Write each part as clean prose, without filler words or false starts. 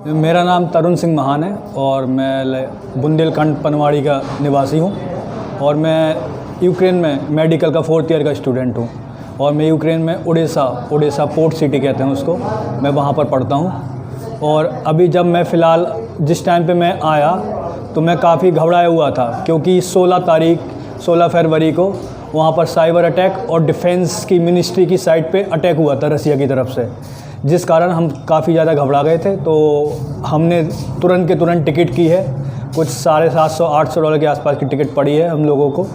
मेरा नाम तरुण सिंह महान है और मैं बुंदेलखंड पनवाड़ी का निवासी हूँ और मैं यूक्रेन में मेडिकल का 4th ईयर का स्टूडेंट हूँ और मैं यूक्रेन में ओडेसा पोर्ट सिटी कहते हैं उसको, मैं वहाँ पर पढ़ता हूँ। और अभी जब मैं फ़िलहाल जिस टाइम पे मैं आया तो मैं काफ़ी घबराया हुआ था, क्योंकि 16 फरवरी को वहाँ पर साइबर अटैक और डिफेंस की मिनिस्ट्री की साइट पे अटैक हुआ था रसिया की तरफ से, जिस कारण हम काफ़ी ज़्यादा घबरा गए थे। तो हमने तुरंत के तुरंत टिकट की है, कुछ $750-800 के आसपास की टिकट पड़ी है हम लोगों को।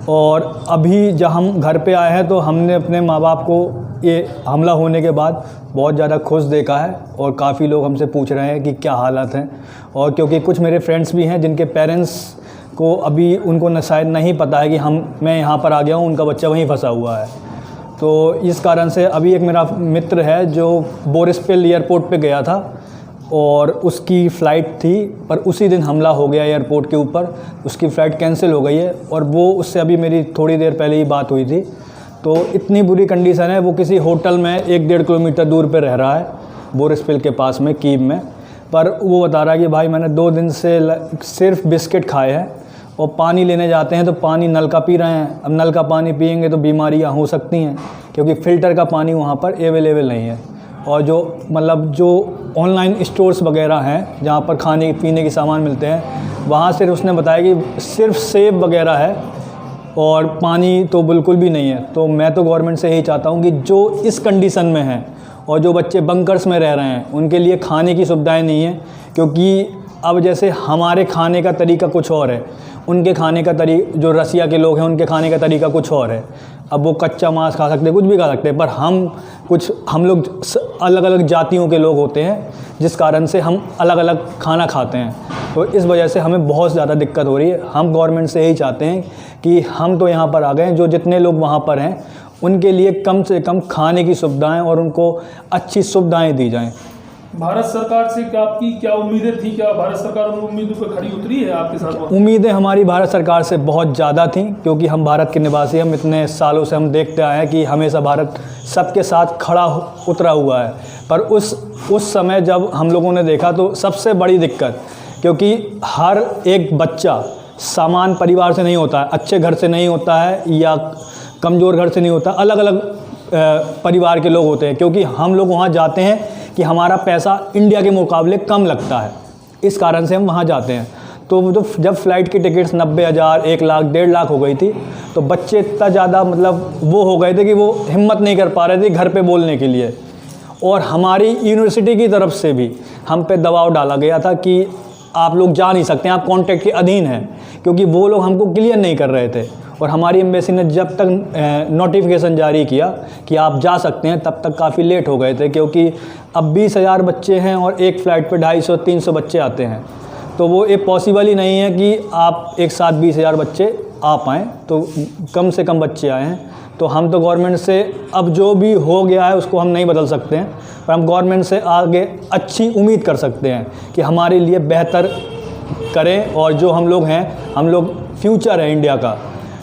और अभी जब हम घर पे आए हैं तो हमने अपने माँ बाप को ये हमला होने के बाद बहुत ज़्यादा खुश देखा है और काफ़ी लोग हमसे पूछ रहे हैं कि क्या हालात हैं। और क्योंकि कुछ मेरे फ्रेंड्स भी हैं जिनके पेरेंट्स को अभी उनको शायद नहीं पता है कि मैं यहाँ पर आ गया हूँ, उनका बच्चा वहीं फंसा हुआ है। तो इस कारण से अभी एक मेरा मित्र है जो बोरिस्पिल एयरपोर्ट पे गया था और उसकी फ़्लाइट थी, पर उसी दिन हमला हो गया एयरपोर्ट के ऊपर, उसकी फ़्लाइट कैंसिल हो गई है। और वो उससे अभी मेरी थोड़ी देर पहले ही बात हुई थी। तो इतनी बुरी कंडीशन है, वो किसी होटल में 1-1.5 किलोमीटर दूर पे रह रहा है, बोरिस्पिल के पास में, कीव में। पर वो बता रहा है कि भाई मैंने 2 दिन से सिर्फ बिस्किट खाए हैं और पानी लेने जाते हैं तो पानी नल का पी रहे हैं। अब नल का पानी पिएंगे तो बीमारियां हो सकती हैं, क्योंकि फ़िल्टर का पानी वहाँ पर अवेलेबल नहीं है। और जो ऑनलाइन स्टोर्स वगैरह हैं जहाँ पर खाने पीने के सामान मिलते हैं, वहाँ सिर्फ उसने बताया कि सिर्फ सेब वगैरह है और पानी तो बिल्कुल भी नहीं है। तो मैं तो गवर्नमेंट से यही चाहता हूँ कि जो इस कंडीशन में हैं और जो बच्चे बंकर्स में रह रहे हैं उनके लिए खाने की सुविधाएँ नहीं है, क्योंकि अब जैसे हमारे खाने का तरीका कुछ और है, उनके खाने का जो रसिया के लोग हैं उनके खाने का तरीका कुछ और है। अब वो कच्चा मांस खा सकते हैं, कुछ भी खा सकते हैं, पर हम लोग अलग अलग जातियों के लोग होते हैं, जिस कारण से हम अलग अलग खाना खाते हैं। तो इस वजह से हमें बहुत ज़्यादा दिक्कत हो रही है। हम गवर्नमेंट से यही चाहते हैं कि हम तो यहाँ पर आ गए हैं, जो जितने लोग वहाँ पर हैं उनके लिए कम से कम खाने की सुविधाएँ और उनको अच्छी सुविधाएँ दी जाएँ। भारत सरकार से आपकी क्या उम्मीदें थी? क्या भारत सरकार उन उम्मीदों पर खरी उतरी है आपके साथ? उम्मीदें हमारी भारत सरकार से बहुत ज़्यादा थी, क्योंकि हम भारत के निवासी, हम इतने सालों से हम देखते आए हैं कि हमेशा भारत सबके साथ उतरा हुआ है। पर उस समय जब हम लोगों ने देखा तो सबसे बड़ी दिक्कत, क्योंकि हर एक बच्चा समान परिवार से नहीं होता है, अच्छे घर से नहीं होता है या कमज़ोर घर से नहीं होता, अलग अलग परिवार के लोग होते हैं। क्योंकि हम लोग वहाँ जाते हैं कि हमारा पैसा इंडिया के मुकाबले कम लगता है, इस कारण से हम वहाँ जाते हैं। तो जब फ़्लाइट की टिकट्स 90,000, 1 लाख, 1.5 लाख हो गई थी, तो बच्चे इतना ज़्यादा वो हो गए थे कि वो हिम्मत नहीं कर पा रहे थे घर पे बोलने के लिए। और हमारी यूनिवर्सिटी की तरफ से भी हम पे दबाव डाला गया था कि आप लोग जा नहीं सकते, आप कॉन्ट्रैक्ट के अधीन हैं, क्योंकि वो लोग हमको क्लियर नहीं कर रहे थे। और हमारी एम्बेसी ने जब तक नोटिफिकेशन जारी किया कि आप जा सकते हैं, तब तक काफ़ी लेट हो गए थे, क्योंकि अब 20,000 बच्चे हैं और एक फ़्लाइट पे 250-300 बच्चे आते हैं। तो वो एक पॉसिबल ही नहीं है कि आप एक साथ 20,000 बच्चे आ पाएँ, तो कम से कम बच्चे आए हैं। तो हम तो गवर्नमेंट से अब जो भी हो गया है उसको हम नहीं बदल सकते हैं, पर हम गवर्नमेंट से आगे अच्छी उम्मीद कर सकते हैं कि हमारे लिए बेहतर करें। और जो हम लोग फ्यूचर है इंडिया का,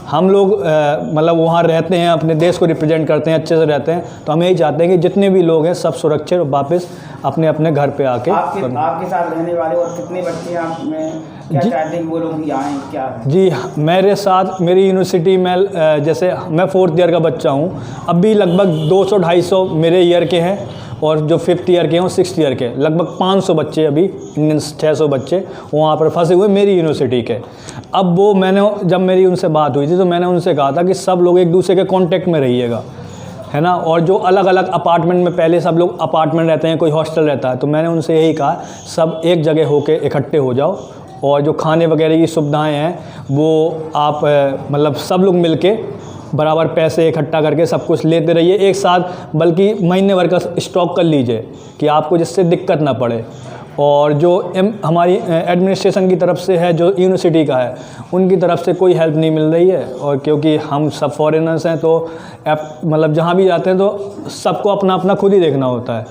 हम लोग वहाँ रहते हैं, अपने देश को रिप्रेजेंट करते हैं, अच्छे से रहते हैं। तो हम यही चाहते हैं कि जितने भी लोग हैं सब सुरक्षित वापस अपने अपने घर पे आके आपके साथ रहने वाले और कितने बच्चे हैं आप में, क्या चाहते हैं वो लोग भी आएँ, क्या है? जी, मेरे साथ मेरी यूनिवर्सिटी में जैसे मैं 4th ईयर का बच्चा हूँ, अभी लगभग 200-250 मेरे ईयर के हैं और जो 5th ईयर के हैं और 6th ईयर के, लगभग 500 बच्चे, अभी इंडियन 600 बच्चे वहाँ पर फंसे हुए मेरी यूनिवर्सिटी के। अब जब मेरी उनसे बात हुई थी तो मैंने उनसे कहा था कि सब लोग एक दूसरे के कांटेक्ट में रहिएगा, है ना। और जो अलग अलग अपार्टमेंट में, पहले सब लोग अपार्टमेंट रहते हैं, कोई हॉस्टल रहता है, तो मैंने उनसे यही कहा सब एक जगह होके इकट्ठे हो जाओ और जो खाने वगैरह की सुविधाएँ हैं वो आप सब लोग मिलके बराबर पैसे इकट्ठा करके सब कुछ लेते रहिए एक साथ, बल्कि महीने भर का स्टॉक कर लीजिए कि आपको जिससे दिक्कत ना पड़े। और जो हमारी एडमिनिस्ट्रेशन की तरफ से है, जो यूनिवर्सिटी का है, उनकी तरफ से कोई हेल्प नहीं मिल रही है। और क्योंकि हम सब फॉरेनर्स हैं तो जहाँ भी जाते हैं तो सबको अपना अपना खुद ही देखना होता है।